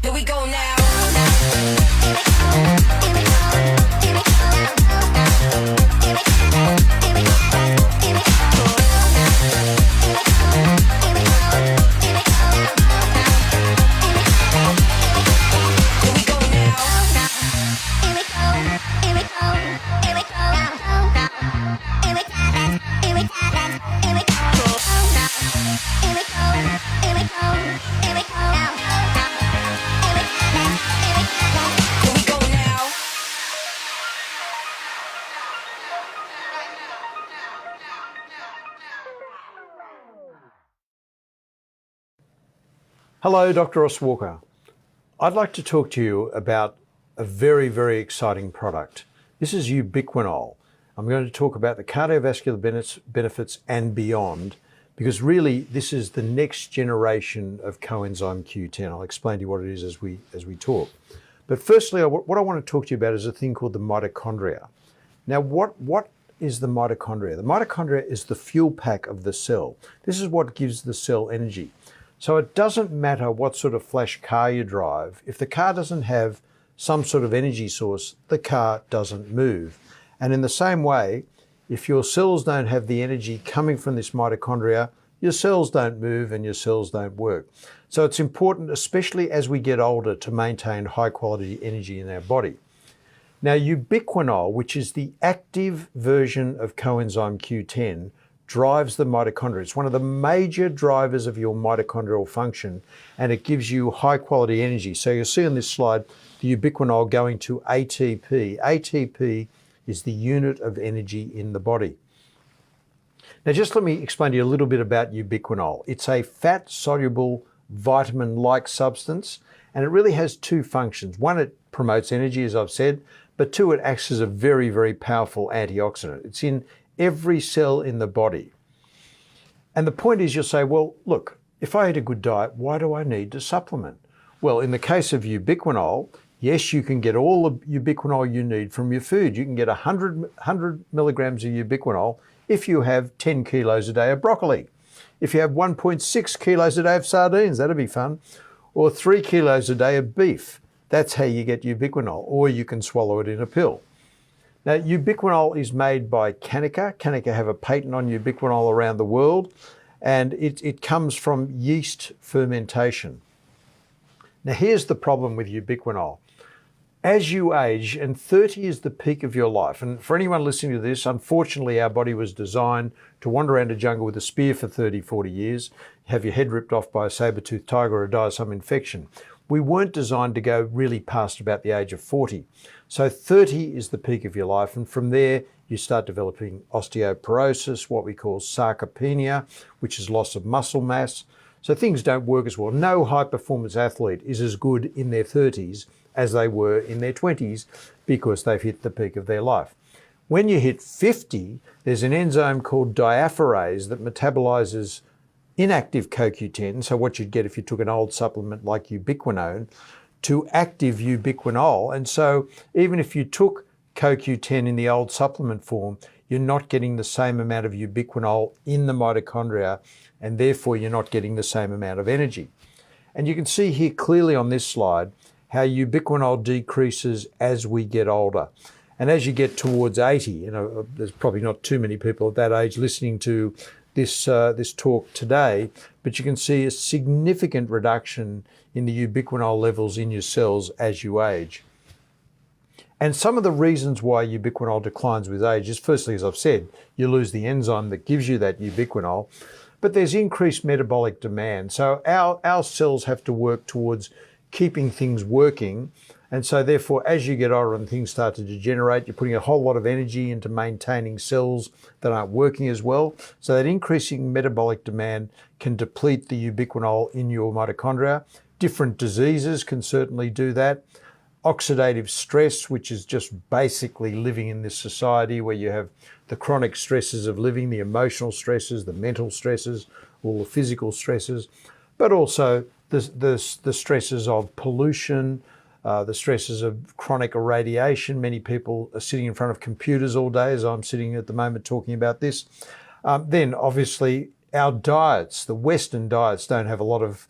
Here we go now. Hello, Dr. Ross Walker. I'd like to talk to you about a very, very exciting product. This is ubiquinol. I'm going to talk about the cardiovascular benefits and beyond, because really this is the next generation of coenzyme Q10. I'll explain to you what it is as we talk. But firstly, what I want to talk to you about is a thing called the mitochondria. Now, what is the mitochondria? The mitochondria is the fuel pack of the cell. This is what gives the cell energy. So it doesn't matter what sort of flash car you drive. If the car doesn't have some sort of energy source, the car doesn't move. And in the same way, if your cells don't have the energy coming from this mitochondria, your cells don't move and your cells don't work. So it's important, especially as we get older, to maintain high quality energy in our body. Now, ubiquinol, which is the active version of coenzyme Q10, drives the mitochondria. It's one of the major drivers of your mitochondrial function, and it gives you high quality energy. So you'll see on this slide the ubiquinol going to ATP. ATP is the unit of energy in the body. Now just let me explain to you a little bit about ubiquinol. It's a fat-soluble vitamin-like substance, and it really has two functions. One, it promotes energy, as I've said, but two, it acts as a very, very powerful antioxidant. It's in every cell in the body. And the point is, you'll say, well, look, if I eat a good diet, why do I need to supplement? Well, in the case of ubiquinol, yes, you can get all the ubiquinol you need from your food. You can get 100 milligrams of ubiquinol if you have 10 kilos a day of broccoli. If you have 1.6 kilos a day of sardines, that'd be fun. Or 3 kilos a day of beef. That's how you get ubiquinol, or you can swallow it in a pill. Now, ubiquinol is made by Canica. Canica have a patent on ubiquinol around the world, and it comes from yeast fermentation. Now, here's the problem with ubiquinol. As you age, and 30 is the peak of your life, and for anyone listening to this, unfortunately, our body was designed to wander around a jungle with a spear for 30, 40 years, have your head ripped off by a saber-toothed tiger or die of some infection. We weren't designed to go really past about the age of 40. So 30 is the peak of your life, and from there you start developing osteoporosis, what we call sarcopenia, which is loss of muscle mass. So things don't work as well. No high-performance athlete is as good in their 30s as they were in their 20s because they've hit the peak of their life. When you hit 50, there's an enzyme called diapherase that metabolizes inactive CoQ10, so what you'd get if you took an old supplement like ubiquinone, to active ubiquinol. And so even if you took CoQ10 in the old supplement form, you're not getting the same amount of ubiquinol in the mitochondria, and therefore you're not getting the same amount of energy. And you can see here clearly on this slide how ubiquinol decreases as we get older. And as you get towards 80, there's probably not too many people at that age listening to this talk today, but you can see a significant reduction in the ubiquinol levels in your cells as you age. And some of the reasons why ubiquinol declines with age is, firstly, as I've said, you lose the enzyme that gives you that ubiquinol, but there's increased metabolic demand. So our cells have to work towards keeping things working. And so therefore, as you get older and things start to degenerate, you're putting a whole lot of energy into maintaining cells that aren't working as well. So that increasing metabolic demand can deplete the ubiquinol in your mitochondria. Different diseases can certainly do that. Oxidative stress, which is just basically living in this society where you have the chronic stresses of living, the emotional stresses, the mental stresses, all the physical stresses, but also the stresses of pollution, the stresses of chronic irradiation. Many people are sitting in front of computers all day, as I'm sitting at the moment talking about this. Then obviously our diets, the Western diets, don't have a lot of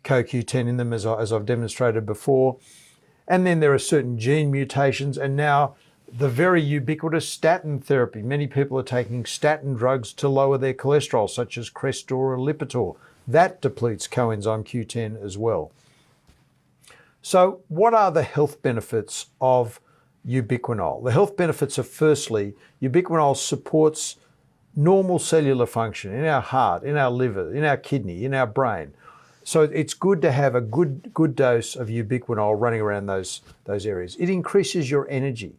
CoQ10 in them, as I've demonstrated before. And then there are certain gene mutations, and now the very ubiquitous statin therapy. Many people are taking statin drugs to lower their cholesterol, such as Crestor or Lipitor. That depletes coenzyme Q10 as well. So what are the health benefits of ubiquinol? The health benefits are, firstly, ubiquinol supports normal cellular function in our heart, in our liver, in our kidney, in our brain. So it's good to have a good dose of ubiquinol running around those areas. It increases your energy.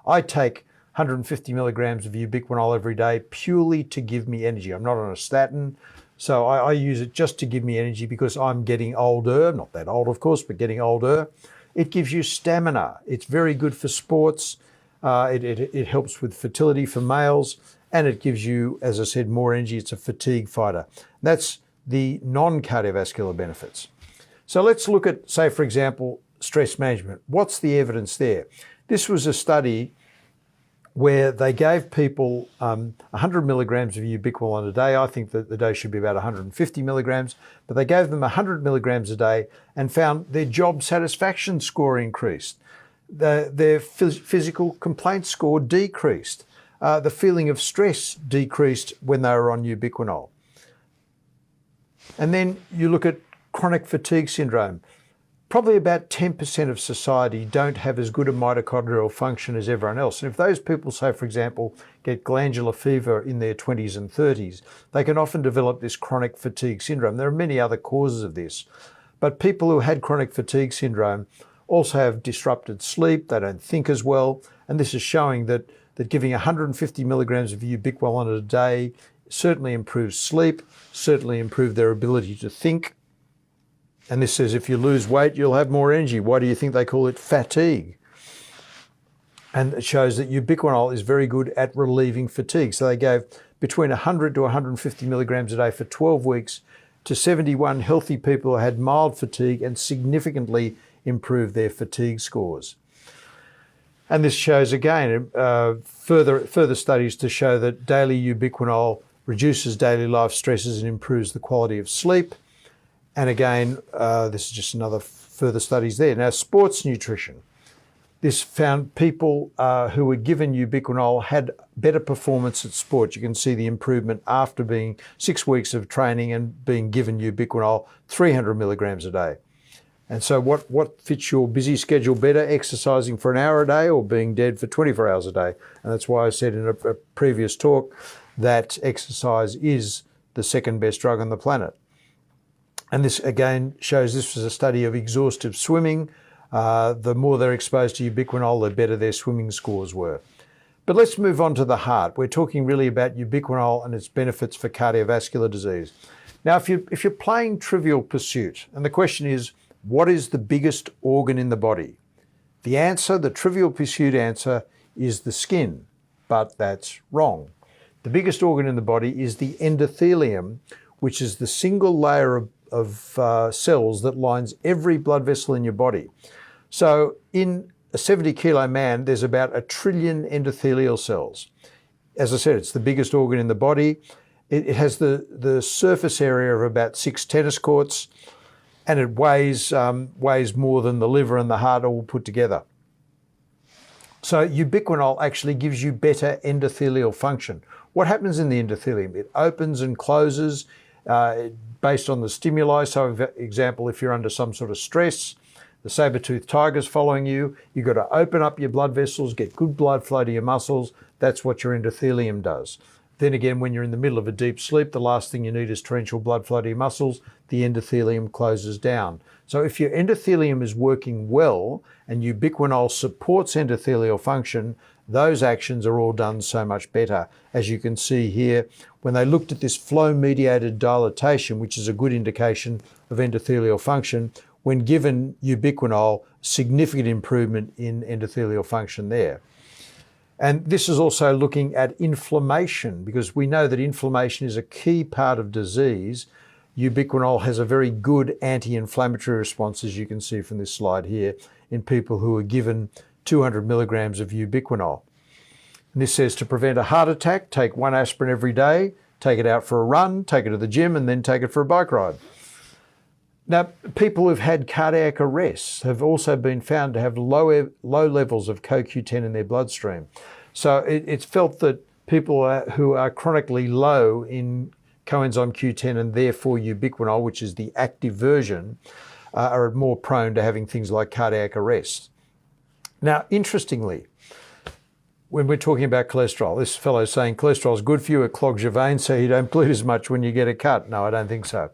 I take 150 milligrams of ubiquinol every day purely to give me energy. I'm not on a statin, so I use it just to give me energy because I'm getting older, not that old of course, but getting older. It gives you stamina. It's very good for sports. It helps with fertility for males, and it gives you, as I said, more energy. It's a fatigue fighter. That's the non-cardiovascular benefits. So let's look at, say, for example, stress management. What's the evidence there? This was a study where they gave people 100 milligrams of ubiquinol a day. I think that the dose should be about 150 milligrams, but they gave them 100 milligrams a day and found their job satisfaction score increased. Their physical complaint score decreased. The feeling of stress decreased when they were on ubiquinol. And then you look at chronic fatigue syndrome. Probably about 10% of society don't have as good a mitochondrial function as everyone else. And if those people, say, for example, get glandular fever in their 20s and 30s, they can often develop this chronic fatigue syndrome. There are many other causes of this. But people who had chronic fatigue syndrome also have disrupted sleep. They don't think as well. And this is showing that giving 150 milligrams of ubiquinol a day certainly improves sleep, certainly improves their ability to think. And this says if you lose weight, you'll have more energy. Why do you think they call it fatigue? And it shows that ubiquinol is very good at relieving fatigue. So they gave between 100 to 150 milligrams a day for 12 weeks to 71 healthy people who had mild fatigue and significantly improved their fatigue scores. And this shows again further studies to show that daily ubiquinol reduces daily life stresses and improves the quality of sleep. And again, this is just another further studies there. Now, sports nutrition. This found people who were given ubiquinol had better performance at sport. You can see the improvement after being 6 weeks of training and being given ubiquinol, 300 milligrams a day. And so what fits your busy schedule better, exercising for an hour a day or being dead for 24 hours a day? And that's why I said in a previous talk that exercise is the second best drug on the planet. And this again shows this was a study of exhaustive swimming. The more they're exposed to ubiquinol, the better their swimming scores were. But let's move on to the heart. We're talking really about ubiquinol and its benefits for cardiovascular disease. Now, if you're playing Trivial Pursuit, and the question is, what is the biggest organ in the body? The answer, the Trivial Pursuit answer, is the skin, but that's wrong. The biggest organ in the body is the endothelium, which is the single layer of cells that lines every blood vessel in your body. So in a 70-kilo man, there's about 1 trillion endothelial cells. As I said, it's the biggest organ in the body. It has the surface area of about 6 tennis courts, and it weighs more than the liver and the heart all put together. So ubiquinol actually gives you better endothelial function. What happens in the endothelium? It opens and closes based on the stimuli. So, for example, if you're under some sort of stress, the saber-toothed tiger's following you, you've got to open up your blood vessels, get good blood flow to your muscles. That's what your endothelium does. Then again, when you're in the middle of a deep sleep, the last thing you need is torrential blood flow to your muscles. The endothelium closes down. So if your endothelium is working well and ubiquinol supports endothelial function, those actions are all done so much better. As you can see here, when they looked at this flow-mediated dilatation, which is a good indication of endothelial function, when given ubiquinol, significant improvement in endothelial function there. And this is also looking at inflammation, because we know that inflammation is a key part of disease. Ubiquinol has a very good anti-inflammatory response, as you can see from this slide here. in people who are given 200 milligrams of ubiquinol. And this says to prevent a heart attack, take 1 aspirin every day, take it out for a run, take it to the gym, and then take it for a bike ride. Now, people who've had cardiac arrests have also been found to have low levels of CoQ10 in their bloodstream. So it's felt that people who are chronically low in coenzyme Q10 and therefore ubiquinol, which is the active version, are more prone to having things like cardiac arrest. Now, interestingly, when we're talking about cholesterol, this fellow's saying cholesterol is good for you, it clogs your veins so you don't bleed as much when you get a cut. No, I don't think so.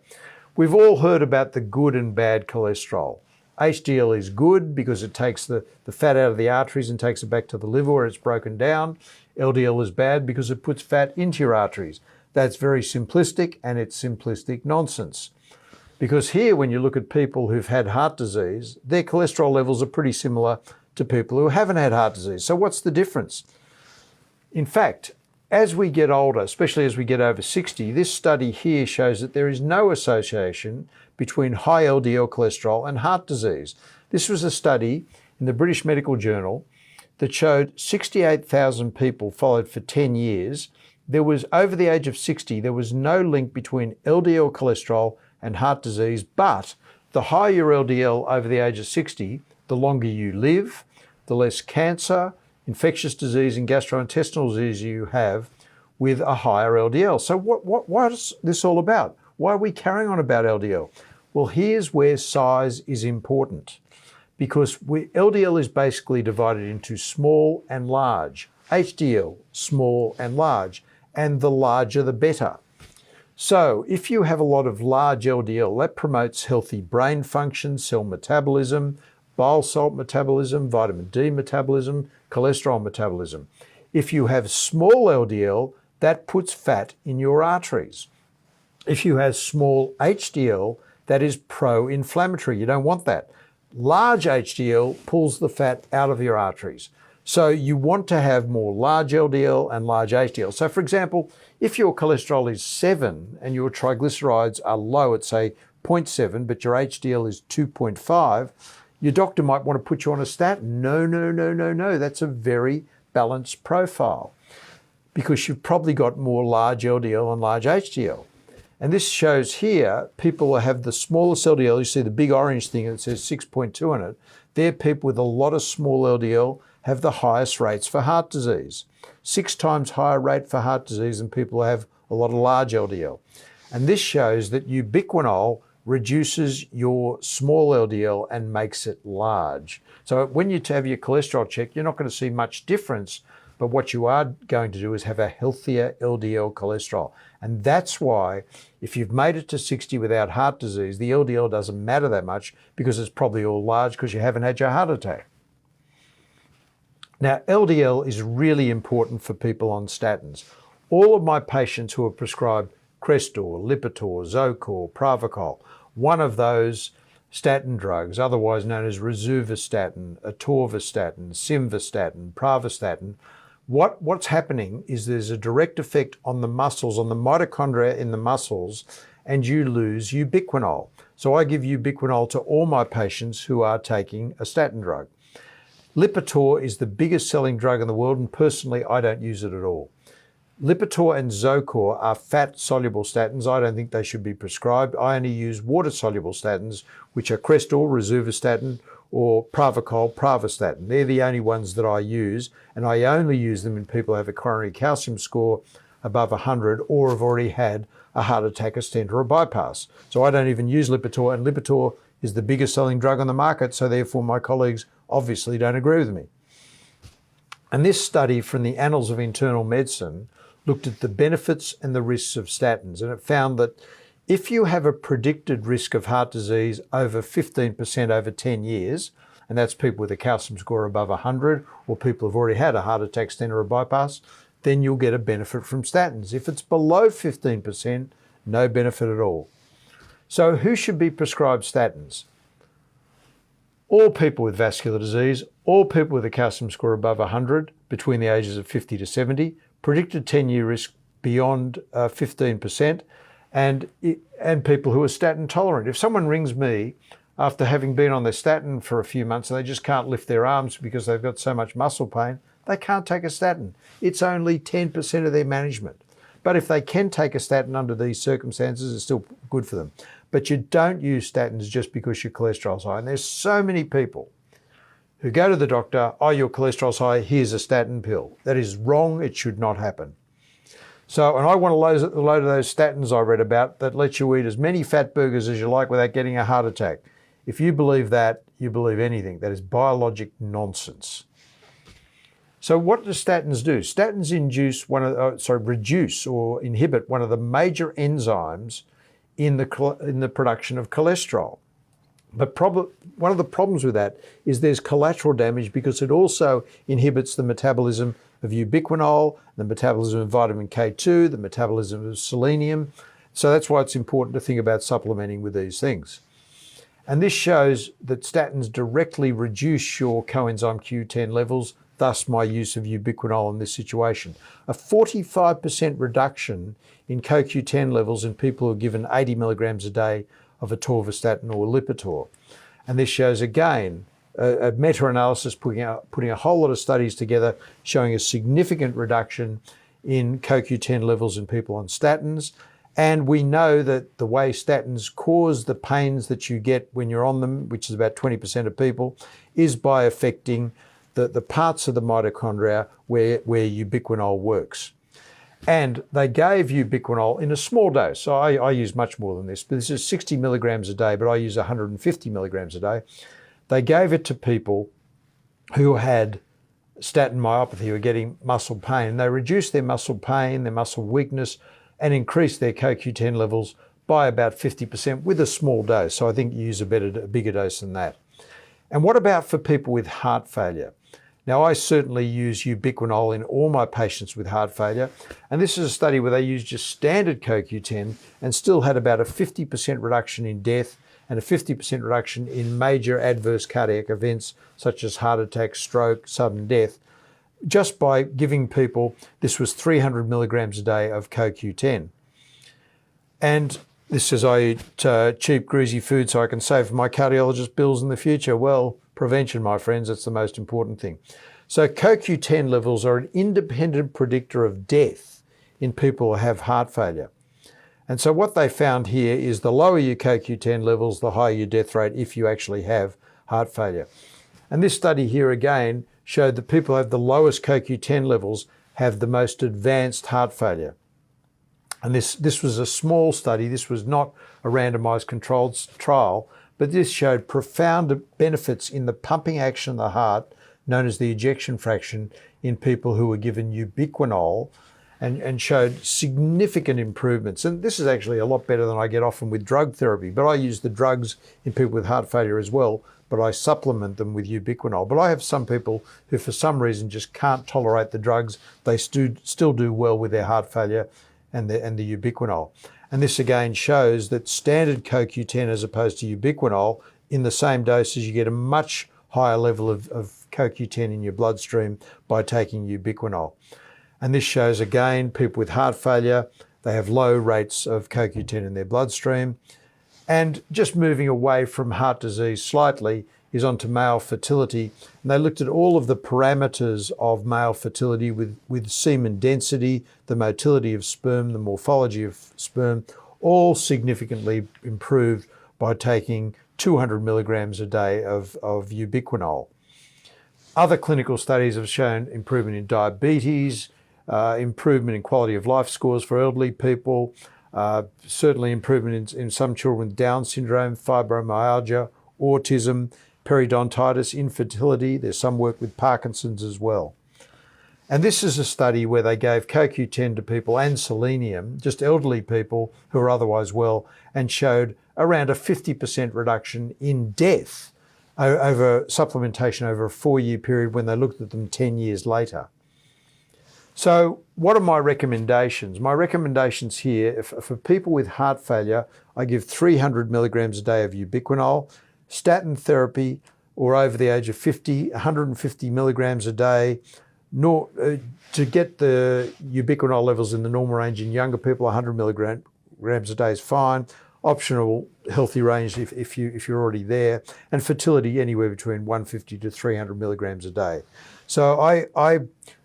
We've all heard about the good and bad cholesterol. HDL is good because it takes the fat out of the arteries and takes it back to the liver where it's broken down. LDL is bad because it puts fat into your arteries. That's very simplistic, and it's simplistic nonsense. Because here, when you look at people who've had heart disease, their cholesterol levels are pretty similar to people who haven't had heart disease. So what's the difference? In fact, as we get older, especially as we get over 60, this study here shows that there is no association between high LDL cholesterol and heart disease. This was a study in the British Medical Journal that showed 68,000 people followed for 10 years. There was, over the age of 60, there was no link between LDL cholesterol and heart disease, but the higher your LDL over the age of 60, the longer you live, the less cancer, infectious disease and gastrointestinal disease you have with a higher LDL. So what is this all about? Why are we carrying on about LDL? Well, here's where size is important, because LDL is basically divided into small and large. HDL, small and large, and the larger the better. So if you have a lot of large LDL, that promotes healthy brain function, cell metabolism, bile salt metabolism, vitamin D metabolism, cholesterol metabolism. If you have small LDL, that puts fat in your arteries. If you have small HDL, that is pro-inflammatory. You don't want that. Large HDL pulls the fat out of your arteries. So you want to have more large LDL and large HDL. So for example, if your cholesterol is 7 and your triglycerides are low at say 0.7, but your HDL is 2.5, your doctor might want to put you on a statin. No. That's a very balanced profile because you've probably got more large LDL and large HDL. And this shows here, people who have the smallest LDL, you see the big orange thing that says 6.2 on it, they're people with a lot of small LDL have the highest rates for heart disease. 6 times higher rate for heart disease than people who have a lot of large LDL. And this shows that ubiquinol reduces your small LDL and makes it large. So when you have your cholesterol checked, you're not going to see much difference, but what you are going to do is have a healthier LDL cholesterol. And that's why if you've made it to 60 without heart disease, the LDL doesn't matter that much because it's probably all large because you haven't had your heart attack. Now, LDL is really important for people on statins. All of my patients who are prescribed Crestor, Lipitor, Zocor, Pravachol, one of those statin drugs, otherwise known as rosuvastatin, atorvastatin, simvastatin, pravastatin, what's happening is there's a direct effect on the muscles, on the mitochondria in the muscles, and you lose ubiquinol. So I give ubiquinol to all my patients who are taking a statin drug. Lipitor is the biggest selling drug in the world, and personally, I don't use it at all. Lipitor and Zocor are fat-soluble statins. I don't think they should be prescribed. I only use water-soluble statins, which are Crestor, rosuvastatin, or Pravachol, pravastatin. They're the only ones that I use, and I only use them in people who have a coronary calcium score above 100 or have already had a heart attack, a stent, or a bypass. So I don't even use Lipitor, and Lipitor is the biggest selling drug on the market, so therefore my colleagues obviously don't agree with me. And this study from the Annals of Internal Medicine looked at the benefits and the risks of statins, and it found that if you have a predicted risk of heart disease over 15% over 10 years, and that's people with a calcium score above 100 or people who've already had a heart attack, stent, or a bypass, then you'll get a benefit from statins. If it's below 15%, no benefit at all. So who should be prescribed statins? All people with vascular disease, all people with a calcium score above 100 between the ages of 50 to 70, predicted 10-year risk beyond 15%, and people who are statin tolerant. If someone rings me after having been on their statin for a few months and they just can't lift their arms because they've got so much muscle pain, they can't take a statin. It's only 10% of their management. But if they can take a statin under these circumstances, it's still good for them. But you don't use statins just because your cholesterol's high. And there's so many people who go to the doctor, oh, your cholesterol's high, here's a statin pill. That is wrong. It should not happen. So, and I want a load of those statins I read about that let you eat as many fat burgers as you like without getting a heart attack. If you believe that, you believe anything. That is biologic nonsense. So what do statins do? Statins reduce or inhibit one of the major enzymes in the production of cholesterol. But one of the problems with that is there's collateral damage because it also inhibits the metabolism of ubiquinol, the metabolism of vitamin K2, the metabolism of selenium. So that's why it's important to think about supplementing with these things. And this shows that statins directly reduce your coenzyme Q10 levels, thus my use of ubiquinol in this situation. A 45% reduction in CoQ10 levels in people who are given 80 milligrams a day of atorvastatin or Lipitor. And this shows again a meta-analysis putting a whole lot of studies together showing a significant reduction in CoQ10 levels in people on statins. And we know that the way statins cause the pains that you get when you're on them, which is about 20% of people, is by affecting the parts of the mitochondria where ubiquinol works. And they gave ubiquinol in a small dose. So I use much more than this, but this is 60 milligrams a day, but I use 150 milligrams a day. They gave it to people who had statin myopathy, who were getting muscle pain. They reduced their muscle pain, their muscle weakness, and increased their CoQ10 levels by about 50% with a small dose. So I think you use a bigger dose than that. And what about for people with heart failure? Now, I certainly use ubiquinol in all my patients with heart failure. And this is a study where they used just standard CoQ10 and still had about a 50% reduction in death and a 50% reduction in major adverse cardiac events such as heart attack, stroke, sudden death, just by giving people, this was 300 milligrams a day of CoQ10. And this says I eat cheap, greasy food so I can save my cardiologist bills in the future. Well, prevention, my friends, that's the most important thing. So CoQ10 levels are an independent predictor of death in people who have heart failure. And so what they found here is the lower your CoQ10 levels, the higher your death rate if you actually have heart failure. And this study here again showed that people who have the lowest CoQ10 levels have the most advanced heart failure. And this was a small study. This was not a randomized controlled trial, but this showed profound benefits in the pumping action of the heart, known as the ejection fraction, in people who were given ubiquinol and showed significant improvements. And this is actually a lot better than I get often with drug therapy, but I use the drugs in people with heart failure as well, but I supplement them with ubiquinol. But I have some people who for some reason just can't tolerate the drugs. They still do well with their heart failure and the ubiquinol. And this again shows that standard CoQ10 as opposed to ubiquinol, in the same doses you get a much higher level of CoQ10 in your bloodstream by taking ubiquinol. And this shows again people with heart failure, they have low rates of CoQ10 in their bloodstream. And just moving away from heart disease slightly is onto male fertility. And they looked at all of the parameters of male fertility with semen density, the motility of sperm, the morphology of sperm, all significantly improved by taking 200 milligrams a day of ubiquinol. Other clinical studies have shown improvement in diabetes, improvement in quality of life scores for elderly people, certainly improvement in some children with Down syndrome, fibromyalgia, autism, periodontitis, infertility. There's some work with Parkinson's as well. And this is a study where they gave CoQ10 to people and selenium, just elderly people who are otherwise well, and showed around a 50% reduction in death over supplementation over a 4-year period when they looked at them 10 years later. So what are my recommendations? My recommendations here, for people with heart failure, I give 300 milligrams a day of ubiquinol. Statin therapy, or over the age of 50, 150 milligrams a day. To get the ubiquinol levels in the normal range in younger people, 100 milligrams a day is fine. optional healthy range if you're already there, and fertility anywhere between 150 to 300 milligrams a day. So I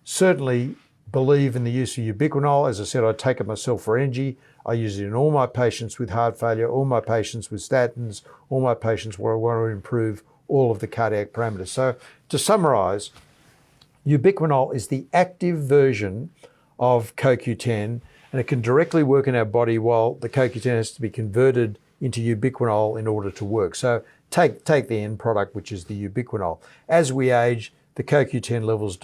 certainly believe in the use of ubiquinol. As I said, I take it myself for energy. I use it in all my patients with heart failure, all my patients with statins, all my patients where I want to improve all of the cardiac parameters. So to summarize, ubiquinol is the active version of CoQ10, and it can directly work in our body while the CoQ10 has to be converted into ubiquinol in order to work. So take the end product, which is the ubiquinol. As we age, the CoQ10 levels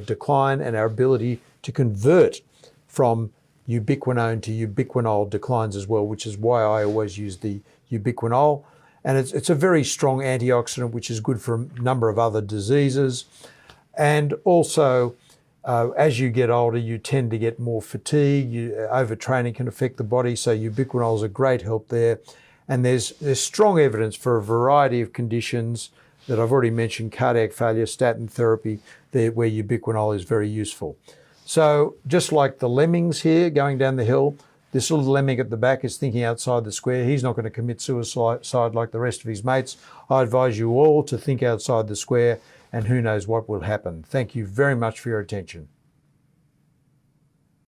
decline, and our ability to convert from ubiquinone to ubiquinol declines as well, which is why I always use the ubiquinol. And it's a very strong antioxidant, which is good for a number of other diseases. And also, as you get older, you tend to get more fatigue. Overtraining can affect the body, so ubiquinol is a great help there. And there's strong evidence for a variety of conditions that I've already mentioned: cardiac failure, statin therapy, where ubiquinol is very useful. So just like the lemmings here going down the hill, this little lemming at the back is thinking outside the square. He's not going to commit suicide like the rest of his mates. I advise you all to think outside the square, and who knows what will happen. Thank you very much for your attention.